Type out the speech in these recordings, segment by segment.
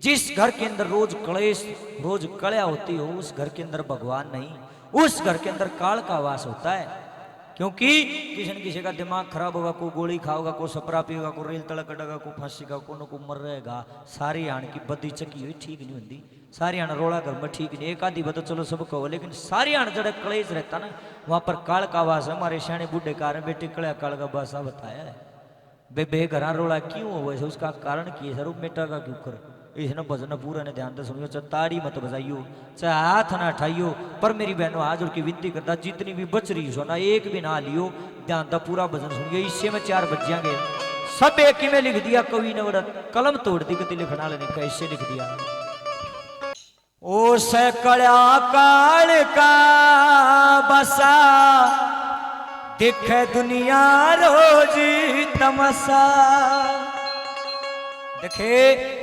जिस घर के अंदर रोज क्लेश रोज कलया होती हो उस घर के अंदर भगवान नहीं, उस घर के अंदर काल का वास होता है। क्योंकि किसी न किसी का दिमाग खराब होगा, को गोली खाओगा, को सपरा पिएगा, को रेल तड़क कटेगा, को फांसी का, को मर रहेगा। सारी आण की बदी चकी हुई ठीक नहीं होती, सारी आण रोड़ा घर में ठीक नहीं। एक आधी बता चलो सब कहो, लेकिन सारी आण जड़े कलेश रहता ना वहां पर काल का वास है। हमारे सियाने बूढ़े कारण बेटे कड़िया काल का बासा बताया है। बे घरा रोड़ा क्यों हो वैसे उसका कारण की है सर, मेटा का क्यों कर। इसने भजन पूरा ने ध्यान से सुनियो, चाहे ताड़ी मत बजाइयो, चाहे हाथ ना उठाइयो, पर मेरी बहनों हाथ जोड़ की विनती करता जितनी भी बच रही हो ना एक भी ना लियो, ध्यान दा पूरा भजन सुनियो। इससे में 4 बज जाएंगे। सब एक ही में लिख दिया कवि ने, बड़ा कलम तोड़ दी गति लिखना लेने कैसे लिख दिया। ओ सकड़ा काल का बसा देखे दुनिया रोज तमसा। देखे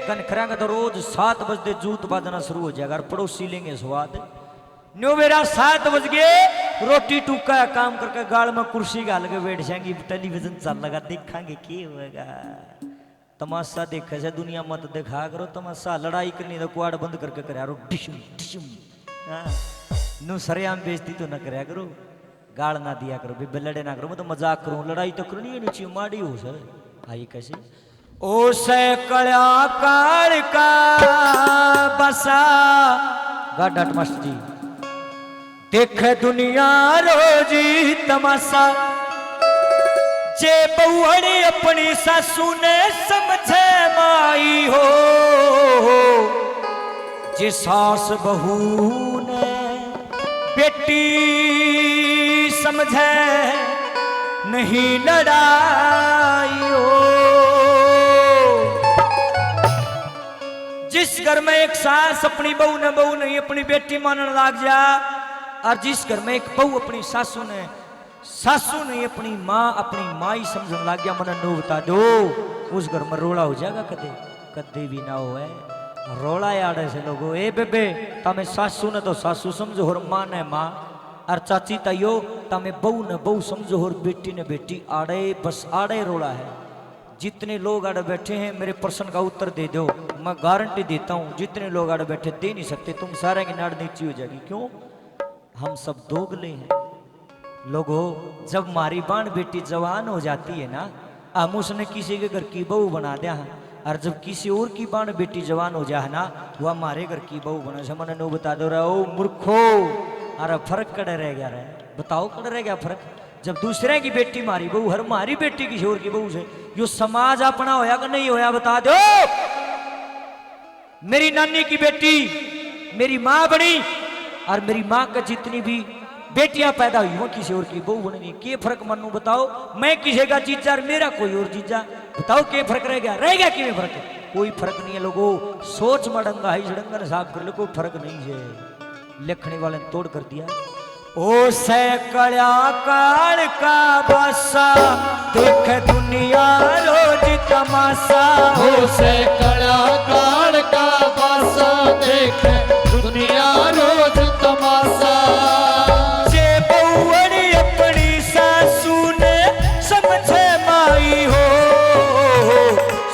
कनखरा का तो रोज 7 बजते जूत बाजना शुरू हो जाएगा और पड़ोसी लेंगे स्वाद। न्यू मेरा 7 बज गए, रोटी टूका काम करके गाल में कुर्सी गाल के बैठ जाएंगी, टेलीविजन चल लगा देखेंगे क्या होगा। तमाशा देखे से दुनिया मत देखा करो तमाशा। लड़ाई करनी तो कुआड़ बंद करके करा करो, डिशुम डिशुम। नु सरेआम बेइज्जती तो न कराया करो, गाल ना दिया करो, भी लड़े ना करो। मैं तो मजाक करूं, लड़ाई तो करनी है नीचे माड़ी हो सर। आई कैसे ओ सकड़ा काल का बसा गाडा मास्टर जी देखे दुनिया रोजी तमाशा। जे बहुड़ी अपनी सासू ने समझे माई हो, जे सास बहू ने बेटी समझे नहीं लड़ाई हो। जिस घर में एक सास अपनी बहू ने बहू नहीं अपनी बेटी मानने लग जा, और जिस घर में एक बहू अपनी सासू ने अपनी माँ ही समझने लग गया, मन नो बता दो उस घर में रोड़ा हो जाएगा कदे कदे भी ना हो। रोड़ा आड़े से लोगो ए बेबे तमें सासू ने तो सासू समझो और माँ ने माँ, और चाची ताइयो तमें बहू ने बहू समझो और बेटी ने बेटी। आड़े बस आड़े रोड़ा है। जितने लोग आड़े बैठे हैं मेरे प्रश्न का उत्तर दे दो, मैं गारंटी देता हूँ जितने लोग आड़े बैठे दे नहीं सकते, तुम सारे की नाड़ नीची हो जाएगी। क्यों? हम सब दोगले हैं लोगों। जब हमारी बाण बेटी जवान हो जाती है ना, हम उसने किसी के घर की बहू बना दिया है, और जब किसी और की बाण बेटी जवान हो जाए ना वो हमारे घर की बहू बना। समझ नो बता दो रहा ओ मूर्खो, अरे फर्क कड़े रह गया रे, बताओ कड़े रह गया फर्क। जब दूसरे की बेटी मारी बहू हर मारी बेटी किसी और की बहू से, यो समाज अपना होया कि नहीं होया बता दो। मेरी नानी की बेटी मेरी माँ बनी, और मेरी माँ का जितनी भी बेटियां पैदा हुई वो किसी और की बहू बनी। क्या फर्क मनु बताओ? मैं किसी का जीजा और मेरा कोई और जीजा, बताओ क्या फर्क रह गया कि फर्क? कोई फर्क नहीं है लोगों। सोच मडंगा है झड़ंगा साफ कर लो, कोई फर्क नहीं है। लिखने वाले ने तोड़ कर दिया। ओ सकड़ा काल का बसा देख दुनिया रोज तमाशा। ओ सकड़ा काल का बसा देख दुनिया रोज तमाशा। जे बहुड़ी अपनी सासू ने समझे माई हो,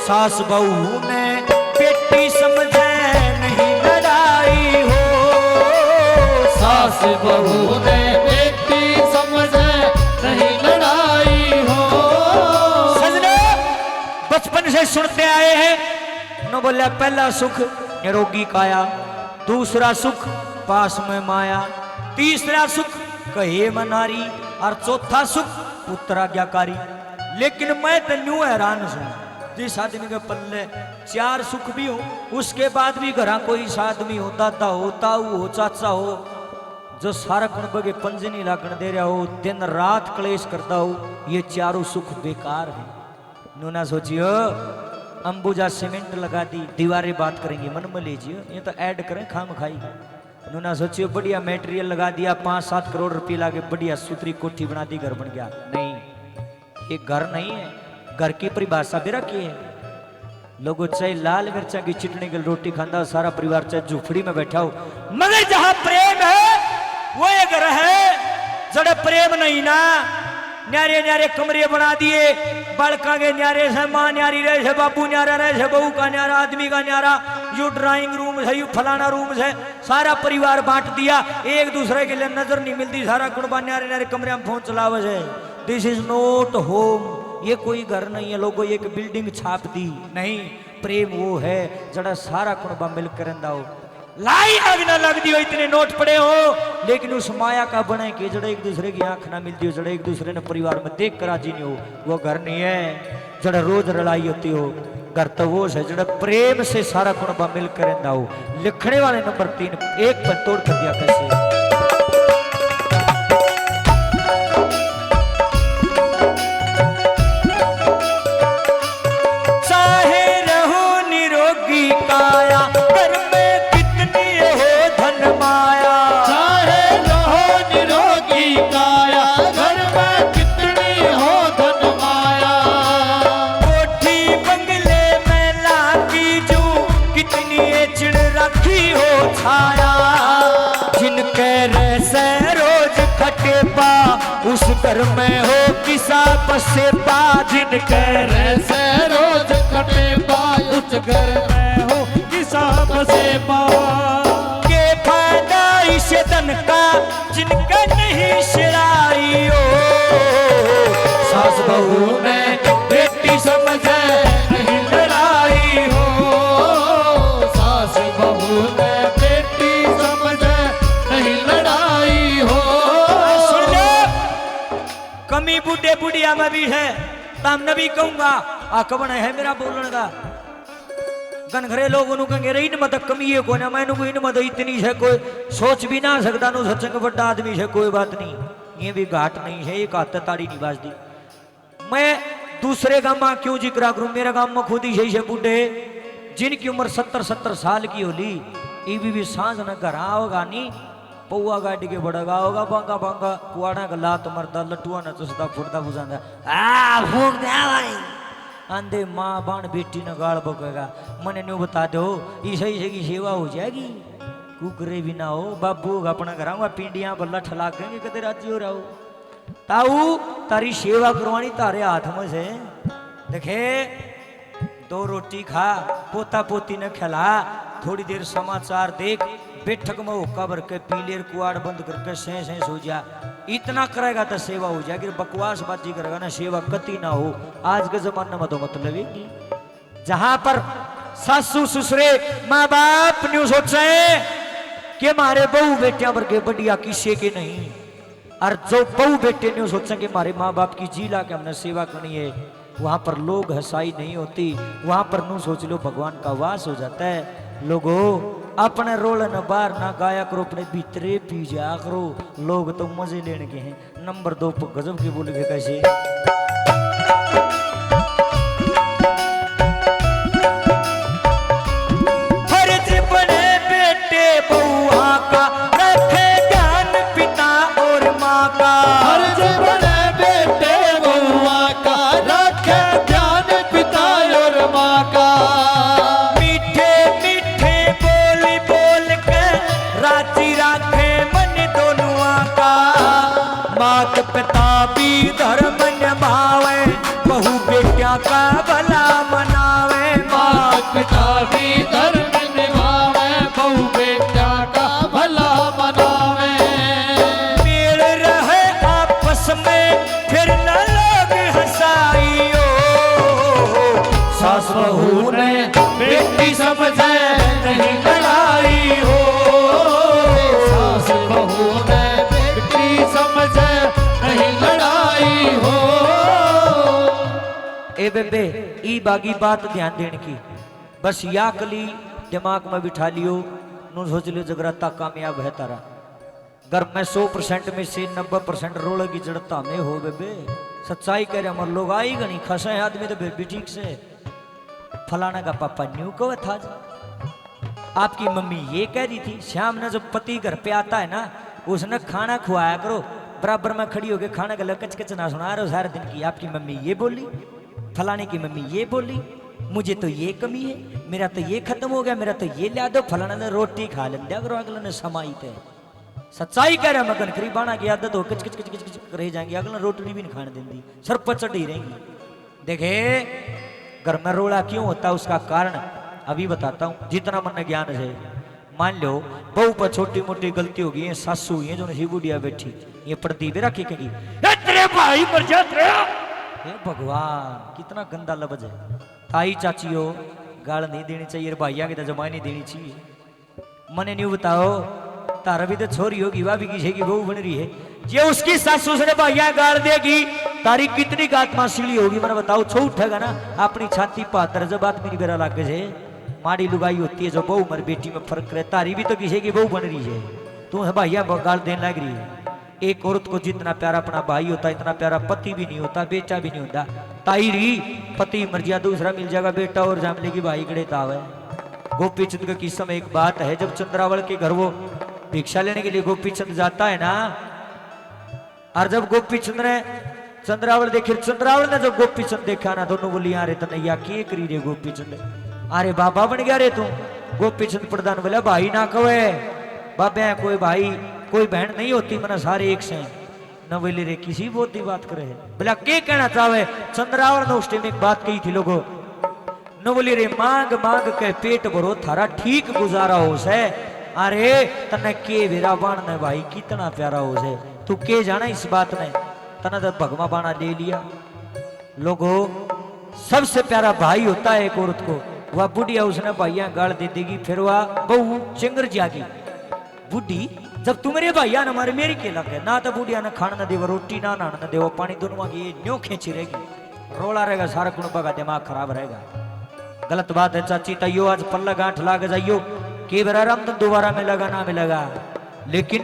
सास बहू ने बेटी समझे नहीं लड़ाई हो। सास बहू ने बेटी समझे नहीं लड़ाई हो। सजनो बचपन से सुनते आए हैं न बोला पहला सुख निरोगी काया, दूसरा सुख पास में माया, तीसरा सुख कहे मनारी, और चौथा सुख पुत्र आज्ञाकारी। लेकिन मैं तो न्यू हैरान हूं, जिस आदमी के पल्ले 4 सुख भी हो उसके बाद भी घरा कोई आदमी हो, दादा हो, ताऊ हो, चाचा हो, जो सारा कण बगे पंजे नहीं लागण दे रहा हो, दिन रात क्लेश करता हो, ये चारों सुख बेकार है। नु ना सोचियो अंबुजा सीमेंट लगा दी दीवारें बात करेंगे मन में लीजिए, ये तो ऐड करें खाम खाई। नु ना सोचियो बढ़िया मेटेरियल लगा दिया 5-7 करोड़ रुपये लागे बढ़िया सुथरी कोठी बना दी घर बन गया। नहीं, ये घर नहीं है। घर की परिभाषा भी रखी है। लोगों चाहे लाल मिर्चा की चटनी की रोटी खांदा सारा परिवार, चाहे झुपड़ी में बैठा हो, मगर जहां प्रेम है वो एक घर है। जड़े प्रेम नहीं ना न्यारे न्यारे कमरे बना दिए, बालका के न्यारे से माँ न्यारी रहे से, बाबू न्यारा रहे से, बहू का न्यारा, आदमी का न्यारा, यू ड्राइंग रूम है, यू फलाना रूम है, सारा परिवार बांट दिया, एक दूसरे के लिए नजर नहीं मिलती, सारा कुर्बान न्यारे न्यारे कमरे में फोन चलावे है। दिस इज नॉट होम, ये कोई घर नहीं है लोगों, एक बिल्डिंग छाप दी नहीं। प्रेम वो है जड़ा सारा कुर्बा मिलकर रंदा हो, लाई आग ना लग दी हो, इतने नोट पड़े हो, लेकिन उस माया का बने के जड़ा एक दूसरे की आंख ना मिलती हो, जड़ा एक दूसरे ने परिवार में देख कर राजी नहीं हो, वो घर नहीं है। जड़ा रोज लड़ाई होती हो, घर तो वो है जड़ा प्रेम से सारा कुर्बा मिलकर रंदा हो। लिखने वाले नंबर 3 एक पर तोड़ कर दिया कैसे। उस घर में हो किसा बसे पा, जिनके से रोज कटे पा, उस घर में हो किसा बसे पा। के फायदा इस धन का जिनका नहीं शराई हो, सास बहू ने बेटी समझे नहीं लड़ाई हो, सास बहू ने बेटी समझे नहीं लड़ाई हो। कमी बूढ़े बुढ़िया में भी है, तम नबी कहूंगा आकबन है मेरा बोलने का। घरे लोग कहेंगे इन मत कमी है को ना, मैंने इन मत इतनी है, कोई सोच भी ना सकता नो सत्संग बड़ा आदमी है, कोई बात नहीं, ये भी घाट नहीं है, एक हाथ ताड़ी नहीं बाजती। मैं दूसरे गांव में क्यों जिक्र करूं, मेरे गांव में खुद ही है बूढ़े जिनकी उम्र 70-70 साल की होली, ये भी सांझ न घर आओगा नहीं, पौआ गाड़ी के बड़गा होगा, बांगा बांगा कुआड़ा का लात मरदा, लटुआ न चुसदा फुटदा बुझांदा, आ फूक दे भाई आंधे माँ बाण बेटी न गाल बकेगा। मने न्यू बता दो ई सही से की सेवा हो जाएगी, कुकरे भी ना हो, बाबू अपना घराऊंगा पिंडियां बल्ला ठला करेंगे, कदे राजी हो रहा हो, ताऊ तारी सेवा करवानी तारे हाथ में से। देखे 2 रोटी खा, पोता पोती न खिला, थोड़ी देर समाचार देख, बैठक में होका भर के पीलेर कुआड़ बंद करके सें सें सो जा, इतना करेगा तो सेवा हो जाएगी। बकवास बाजी करेगा ना, सेवा कति ना हो। आज के जमाने में तो मतलब ही जहां पर सासू ससुरे माँ बाप न्यू सोचे कि हमारे बहू बेटिया भर के बढ़िया किसी के नहीं, और जो बहू बेटे न्यू सोचे कि हमारे माँ बाप की जीला के हमने सेवा करनी है, वहां पर लोग हंसाई नहीं होती, वहां पर नू सोच लो भगवान का वास हो जाता है। लोगों अपने रोल न बाहर ना गाया करो, अपने भीतरे पी जा करो, लोग तो मजे लेने के हैं। नंबर 2 पर गजब के बोले कैसे, फर्ज बने बेटे बउआ का, रखे ज्ञान पिता और माँ का, फर्ज बने बेटे बउआ का, रखे ज्ञान पिता और माँ का। मात पिता भी धर्म निभावे, बहू बेटिया का भला मनावे, मात पिता भी धर्म निभावे, बहू बेटिया का भला मनावे। मेल रहे आपस में फिर न लोग हंसाइयो, सास बहू ने बेटी समझे नहीं लड़ाई हो, सास बहू ने बेटी समझे नहीं लड़ाई हो। ए बेबे ई बागी बात ध्यान देने की, बस या कली दिमाग में बिठा लियो, नू सोच लियो जगराता कामयाब है तारा। घर में 100% में से 90% रोल की जड़ता में हो बेबे, सच्चाई कह रहे हमारे लोग आई गनी खसा है आदमी तो बेबी ठीक से। फलाना का पापा न्यू को था, आपकी मम्मी ये कह रही थी, श्याम ने जब पति घर पे आता है ना, उसने खाना खुआया करो, बराबर में खड़ी होकर खाना का कच कच ना सुना रहे हो सारे दिन की। आपकी मम्मी ये बोली, फलाने की मम्मी ये बोली, मुझे तो ये कमी है, मेरा तो ये खत्म हो गया, मेरा तो ये ला दो, फलाना ने रोटी खा ले दिया करो, अगले ने समाई थे। सच्चाई कह रहा मगन करी बाणा की आदत हो किच किच किच किच किच रह जाएंगी अगला रोटी भी नहीं खाने देंगी सर पर चढ़ी रहेंगी। देखे घर में रोड़ा क्यों होता है उसका कारण अभी बताता हूं जितना मन ज्ञान है। मान लो बहू पर छोटी मोटी गलती होगी ये सासू हुई है जो नहीं बुढ़िया बैठी ये प्रदीप रखी कहेगी तेरे भाई मर जा हे भगवान कितना गंदा लफ्ज है। ताई चाची हो गाल नहीं देनी चाहिए भाइया की तो जमाई नहीं देनी चाहिए। मने नहीं बताओ तारा भी तो छोरी होगी भाभी की बहू बन रही है ये उसकी सासू से भाइया गाल देगी तारी कितनी आत्मा सीढ़ी होगी मैंने बताओ छो उठेगा ना अपनी छाती पातर जब बात मेरी बेरा लागे से माड़ी लुगाई होती है जो बहू मर बेटी में फर्क करे तारी भी तो किसी की बहू बन रही है तू है भैया गाल देने लग रही है। एक औरत को जितना प्यारा अपना भाई होता है इतना प्यारा पति भी नहीं होता बेटा भी नहीं होता। ताई री पति मर गया दूसरा मिल जाएगा बेटा और जाम लेगी भाई गड़े ताव है। गोपी चंद का किस्सा में एक बात है जब चंद्रावल के घर वो भिक्षा लेने के लिए गोपी चंद जाता है ना और जब गोपी चंद ने चंद्रावल देखे चंद्रावल ने जब गोपी चंद देखा ना दोनों बोली अरे तनैया के करी रे गोपी चंद अरे बाबा बन गया रे तू। गोपी चंद प्रधान बोला भाई ना कहे बाबे कोई भाई कोई बहन नहीं होती मना सारे एक से न बोले रे किसी बहुत ही बात करे बोला के कहना चाहे चंद्रावल ने उस टाइम एक बात कही थी लोगों न बोली रे मांग मांग के पेट भरो थारा ठीक गुजारा हो से अरे तने के वेरा बाण ने भाई कितना प्यारा हो से तू के जाना इस बात में तने तो भगवा बाणा ले लिया। लोगों सबसे प्यारा भाई होता है एक औरत को वह बुढ़िया उसने भैया गाल दे देगी फिर वह बहू चिंगर जागी बुढ़ी जब तुम्हारे भैया न मारे मेरी के लगे ना तो बुढ़िया ने खाना न देव रोटी ना नहाना न देव पानी दोनों की न्यो खींची रहेगी रोला रहेगा सारा कुटुंबा का दिमाग खराब रहेगा। गलत बात है चाची तैयो आज पल्ला गांठ लाग जाइयो के बराराम तो दोबारा में लगा ना मिलेगा लेकिन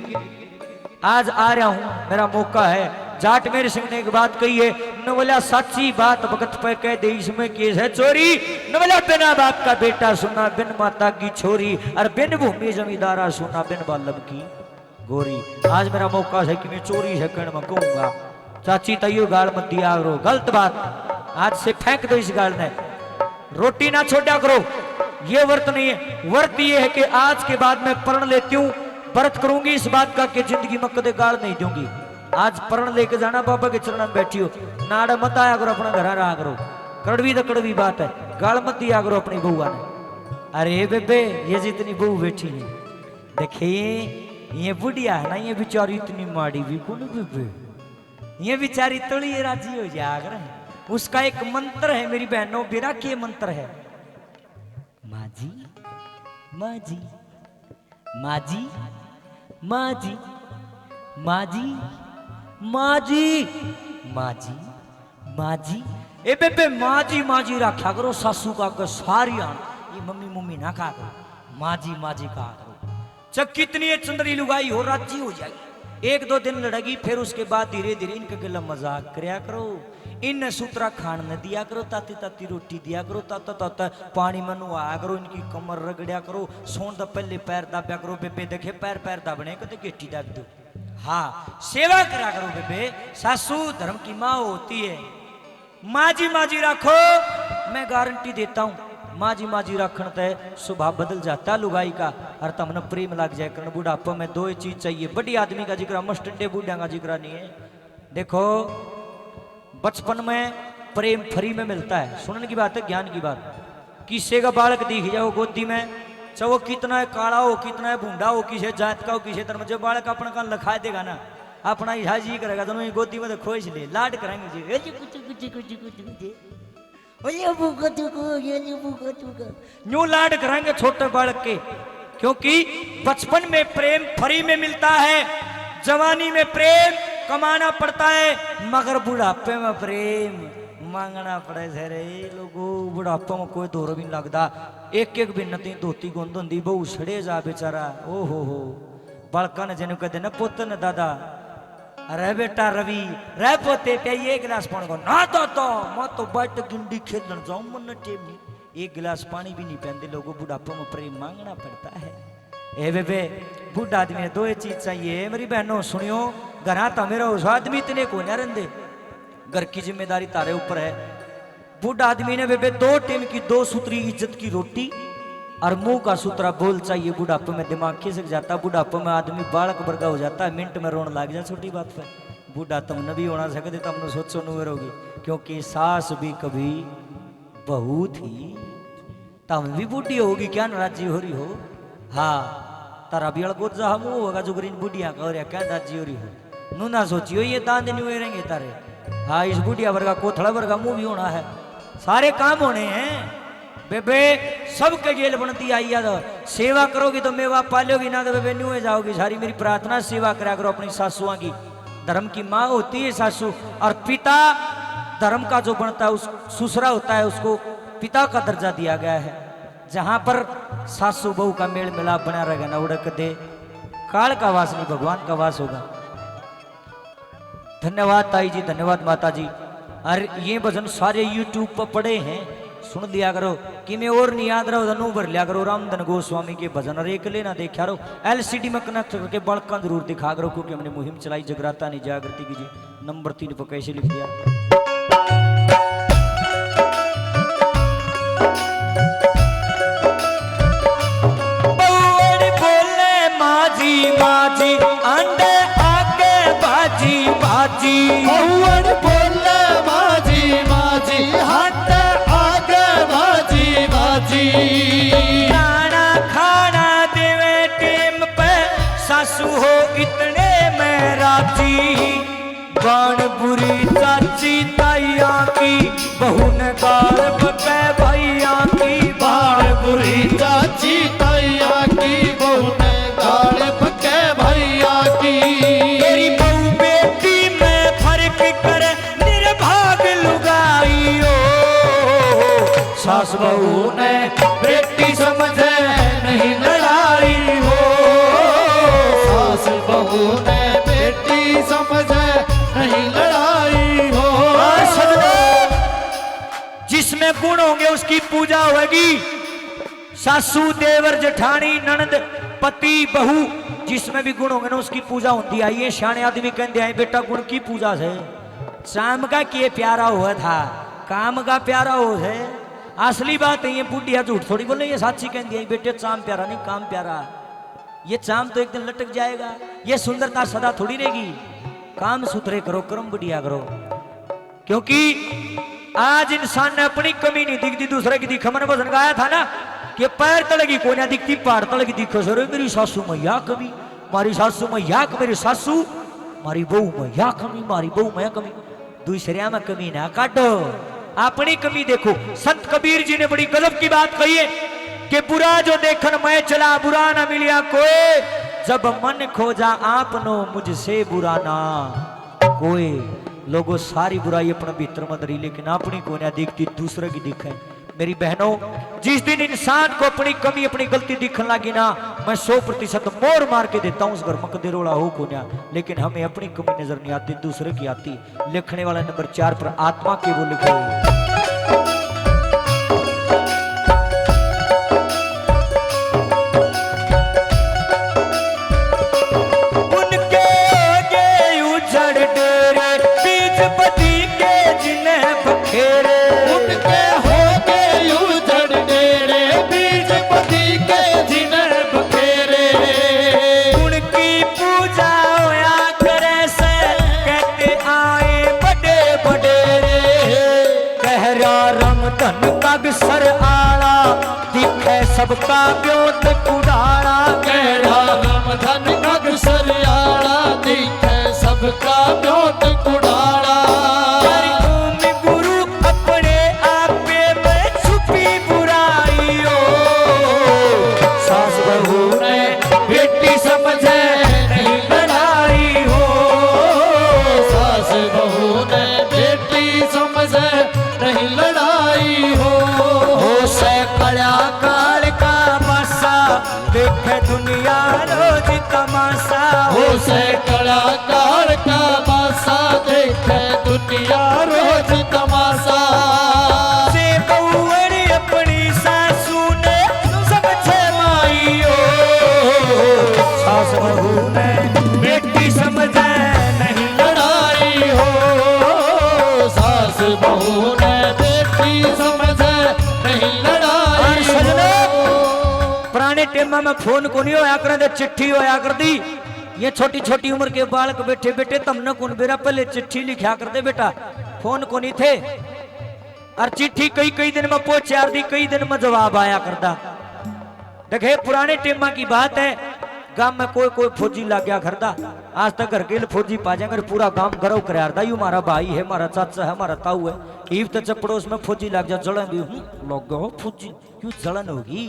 आज आ रहा हूं मेरा मौका है। जाट मेरे सिंह ने एक बात कही है न बोला सच्ची बात भगत पे कह दे इसमें केस है चोरी न बोला बिना बाप का बेटा सुना बिन माता की छोरी और बिन भूमि जमींदारा सुना बिन बालम की गोरी। आज मेरा मौका है कि मैं चोरी है कहने में कहूंगा चाची तैयो गाल मत दिया करो गलत बात आज से फेंक दो इस गाल ने रोटी ना छोड़ा करो ये व्रत नहीं है। व्रत ये है कि आज के बाद मैं प्रण लेती हूँ व्रत करूंगी इस बात का कि जिंदगी में कदे गाल नहीं दूंगी। आज प्रण लेके जाना बाबा के चरण में बैठी हो नाड़ा मत आया करो अपना घर रहा करो कड़वी तो कड़वी बात है गाल मत दिया करो अपनी बहुआ ने। अरे बेबे ये जितनी बहू बैठी है देखिए ये बुढ़िया है ना ये बेचारी इतनी माड़ी भी कौन बेबे ये बेचारी तोड़ी राजी हो जाए उसका एक मंत्र है मेरी बहनों बेरा के मंत्र है माजी माजी माजी माजी माजी माजी माजी माजी ए बेबे माजी माजी रखा करो सासू का सारी आन ये मम्मी मम्मी ना कहा करो माजी माजी कहा करो जब कितनी चंद्री लुगाई हो राजी हो जाएगी एक दो दिन लड़ेगी फिर उसके बाद धीरे धीरे इनके गिला मजाक करया करो इन सूत्रा खान न दिया करो ताती ताती रोटी दिया करो ताता ताता पानी में नुआया करो इनकी कमर रगड़िया करो सोन द पहले पैर दाब्या करो बेबे देखे पैर पैर दाबने कदे गेटी दाब दो हाँ सेवा करा करो बेबे सासू धर्म की माँ होती है। माजी माजी रखो मैं गारंटी देता हूँ माजी माजी रखने ते स्वभाव बदल जाता है लुगाई का और तमने प्रेम लग जाए कारण बुढ़ापा में दो ही चीज चाहिए बड़ी आदमी का जिक्र मस्टंडे बूढ़ा का जिक्र नहीं है। देखो बचपन में प्रेम फ्री में मिलता है सुनने की बात है ज्ञान की बात किसी का बालक दिख जाओ गोदी में चाहे वो कितना है काला हो कितना है भूडा हो किसी जात का हो किसी धर्म जब बालक अपना कान लखा देगा ना अपना इहा जी करेगा दोनों गोदी में तो खोज ले लाड करेंगे जी न्यू लाड करेंगे छोटे बालक के क्योंकि बचपन में प्रेम फ्री में मिलता है जवानी में प्रेम कमाना पड़ता है मगर बुढ़ापे में प्रेम मांगना पड़े से रे लोगों बुढ़ापे में कोई दौर भी नहीं लगता एक एक बिन्नती धोती गुंद होंगी बहु सड़े जा बेचारा ओ हो बालका ने जिन्हें कहते ना पुत ने दादा अरे बेटा रवि रह पोते पे एक गिलास पानी को ना तो मैं तो बैठ गिंडी खेलन जाऊं मन टेम नहीं एक गिलास पानी भी नहीं पहनते लोगों बुढ़ापे में प्रेम मांगना पड़ता है। ए बेबे बुढ़ा आदमी दो चीज चाहिए मेरी बहनों सुनियो घर तो मेरा उस आदमी इतने को न रहते घर की जिम्मेदारी तारे ऊपर है। बुढ़ा आदमी ने बेबे 2 टाइम की 2 सूत्री इज्जत की रोटी और मुंह का सूत्रा बोल चाहिए। बुढ़ापे में दिमाग खिसक जाता, बुढ़ापे में आदमी बालक वर्गा हो जाता है, मिनट में रोने लग जाए छोटी बात पे। बूढ़ा तुम न भी होना सकते, तुमने सोचो न रहोगे, क्योंकि सास भी कभी बहू थी। तुम भी बूढ़ी होगी, क्या नाराजी हो रही हो? हाँ, तारा भी अड़गोत जा हम होगा जो ग्रीन बुढ़िया का, और क्या नाराजी हो रही हो? नू ना सोचियो ये दांत नहीं हुए रहेंगे तारे। हाँ, इस बुढ़िया वर्गा कोथड़ा वर्गा मुंह भी होना है, सारे काम होने हैं बेबे, सबके जेल बनती आई याद। सेवा करोगी तो मेवा पालोगी, ना तो बेबे न्यू जाओगी। सारी मेरी प्रार्थना, सेवा करा करो अपनी सासुआ की। धर्म की माँ होती है सासू, और पिता धर्म का जो बनता है, उस ससुरा होता है, उसको पिता का दर्जा दिया गया है। जहां पर सासू बहू का मेल मिलाप बना रहेगा ना, उड़क दे काल का वास नहीं, भगवान का वास होगा। धन्यवाद ताई जी, धन्यवाद माता जी। और ये भजन सारे यूट्यूब पर पड़े हैं, सुन लिया करो। कि मैं और नहीं याद रहो धनु भर लिया करो रामधन गोस्वामी के भजन, और एक लेना देखा रहो, एलसीडी में कनेक्ट करके बड़का जरूर दिखा करो, क्योंकि हमने मुहिम चलाई जगराता नहीं जागृति कीजिए। नंबर 3 पर कैसे लिख दिया? माजी माजी अंडे आके बाजी बाजी, बहुअर बोले माजी माजी, हट आगे बाजी बाजी। खाना खाना देवे टेम पे सासू हो इतने में राजी। बाण बुरी चाची ताइया की, बहू ने गाल बके भैया की। बाण बुरी चाची ताइया की, बहू ने गाल बके भैया की। तेरी बहू बेटी में फर्क करे, निर्भाग लुगाई हो। सास बहू ने बेटी समझे नहीं लड़ाई हो। सास बहू ने बेटी समझे नहीं लड़ाई हो। जिसमें गुण होंगे उसकी पूजा होगी। सासू देवर जेठानी ननद पति बहू, जिसमें भी गुण होंगे ना उसकी पूजा होती है। ये शाने आदमी कहते हैं बेटा गुण की पूजा से, शाम का किए प्यारा हुआ था, काम का प्यारा हो है। असली बात है, ये बुढ़िया झूठ थोड़ी बोले, ये साची कहती है बेटे चाम प्यारा नहीं काम प्यारा। ये चाम तो एक दिन लटक जाएगा, ये सुंदरता सदा थोड़ी रहेगी। काम सुथरे करो, कर्म बढ़िया करो, क्योंकि आज इंसान ने अपनी कमी नहीं दिखती, दूसरे की दिखा। मैंने भजन गाया था ना कि पैर तलगी कोई ना दिखती, पहाड़ तलगी दिखो सर। मेरी सासू मैया कमी, मारी सासू मैया, मेरी सासू मारी बहू मैया कमी, मारी बहू मैया कमी। दूसरे में कमी ना काटो, अपनी कमी देखो। संत कबीर जी ने बड़ी गजब की बात कही है कि बुरा जो देखन मैं चला, बुरा ना मिलिया कोई। जब मन खोजा आपनो, मुझसे बुरा ना कोई। लोगों सारी बुराई अपने भीतर में धरी, लेकिन अपनी को ना दिखती, दूसरे की दिखे। मेरी बहनों, जिस दिन इंसान को अपनी कमी अपनी गलती दिखने लगी ना, मैं 100% मोर मार के देता हूं उस घर में कदे रोड़ा हो को ना। लेकिन हमें अपनी कमी नजर नहीं आती, दूसरे की आती। लिखने वाला नंबर 4 पर आत्मा के वो लिखे। सर आला दिखे सबका ब्योत कुड़ाला, कहरा गम धन नग सर आला दिखे सबका ब्योत कुड़ाला। गुरु अपने आपे में छुपी बुराई हो। सास बहू ने बेटी समझे नहीं लड़ाई हो। सास बहू ने बेटी समझे नहीं लड़ाई हो। कड़ा काल का पासा देखे दुनिया रोज तमाशा। हो से कड़ा काल का पासा देखे दुनिया रोज तमाशा। से बहुअर अपनी सासू ने समझे माई हो। सास बहू ने बेटी समझे नहीं लड़ाई हो। सास बहू ने बेटी समझे नहीं लड़ाई हो। पुराने टेमा में फोन को नहीं होया कर दे, चिट्ठी होया कर दी। ये छोटी छोटी उम्र के बालक बैठे बैठे तमने कौन बेरा पहले चिट्ठी लिखा कर दे बेटा, फोन को नहीं थे। और चिट्ठी कई कई दिन में पहुंच यार दी, कई दिन में जवाब आया करता। देखे पुराने टेमा की बात है, गांव में कोई कोई फौजी लग गया खरदा, आज तक घर के फौजी पा जाएंगे, पूरा गांव गरव करारदा, यू हमारा भाई है, हमारा चाचा है, हमारा ताऊ है। ईव तो जब पड़ोस में फौजी लग जा जलन भी लग गया फौजी, क्यों जलन होगी,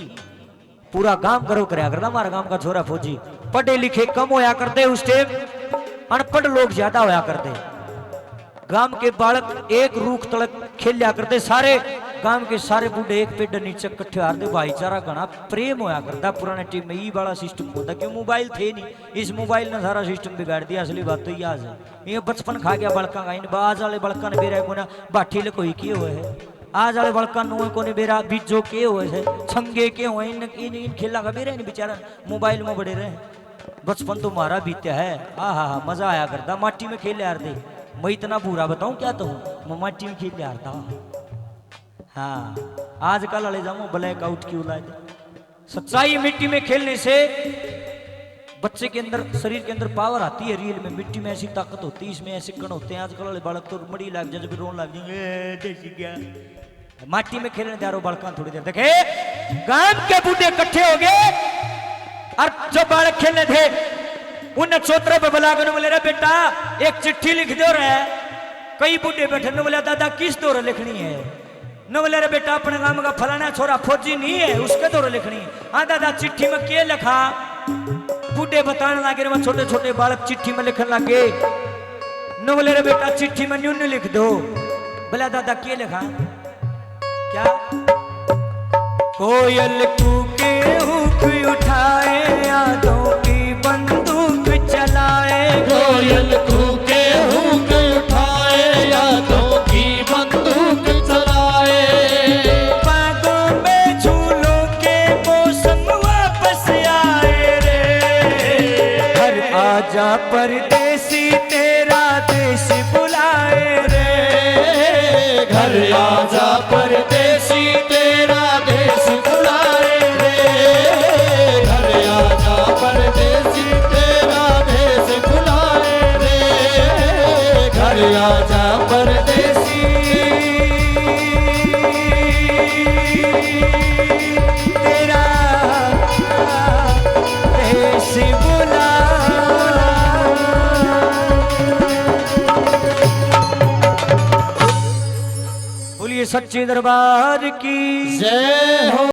पूरा गांव गरव कराया करता हमारा गांव का छोरा फौजी। पढ़े लिखे कम होया करते उस टाइम, अनपढ़ लोग ज्यादा होया करते। गांव के बालक एक रूख तलक खेलिया करते, सारे गांव के सारे बूढ़े एक पेड़ नीचे इकट्ठे हारते, भाईचारा घना प्रेम होया करता। पुराने टीम में ये बड़ा सिस्टम होता, क्यों मोबाइल थे नहीं, इस मोबाइल ने सारा सिस्टम बिगाड़ दिया। असली बात तो याद है, ये बचपन खा गया बड़का का, इन आज वाले बड़का ने बेरा कोना बाठी ले कोई किए हुए है, आज वाले बड़का नो को बेरा बीजो के हुए है, छंगे के हुए, इन खेला का बेरा नहीं बेचारा, मोबाइल में बड़े रहे। बचपन तो मारा बीत्या है, हा मजा आया करता, माटी में खेले हारते। मैं इतना बुरा बताऊं क्या तो मैं माटी में खेल हारता। हाँ आजकल अड़े जाऊं ब्लैक आउट की उलाद। सच्चाई मिट्टी में खेलने से बच्चे के अंदर, शरीर के अंदर पावर आती है, रियल में मिट्टी में ऐसी ताकत होती है, इसमें ऐसे कण होते हैं। आजकल वाले बालक तो मड़ी लग जाए, जब रोन लग जाएंगे। माटी में खेलने जा रहे हो बालका थोड़ी देर देखे, गांव के बूढ़े इकट्ठे हो गए और जो बालक खेलने थे उन्हें चौतरे पे बुला कर बोले, रे बेटा एक चिट्ठी लिख दो रे। कई बूढ़े बैठे ने बोला, दादा किस दौर लिखनी है? न बोले, रे बेटा अपने गांव का फलाना छोरा फौजी नहीं है, उसके दौर लिखनी है। हाँ दादा चिट्ठी में क्या लिखा? बूढ़े बताने लगे, छोटे छोटे बालक चिट्ठी में लिखने लगे। न बोले, रे बेटा चिट्ठी में न्यून लिख दो। बोला दादा क्या लिखा? क्या? कोयल कूके हुक उठाए, यादों की बंदूक चलाए। कोयल कूके हुक उठाए, यादों की बंदूक चलाए। बागों में झूलों के मौसम वापस आए रे। घर आजा परदेसी तेरा देश बुलाए रे। घर आजा परदेसी तेरा देश बुलाए रे। घर आजा परदेसी तेरा देश बुलाए रे। घर आजा परदेसी तेरा देश बुलाए। बोलिए सच्चे दरबार की जय हो।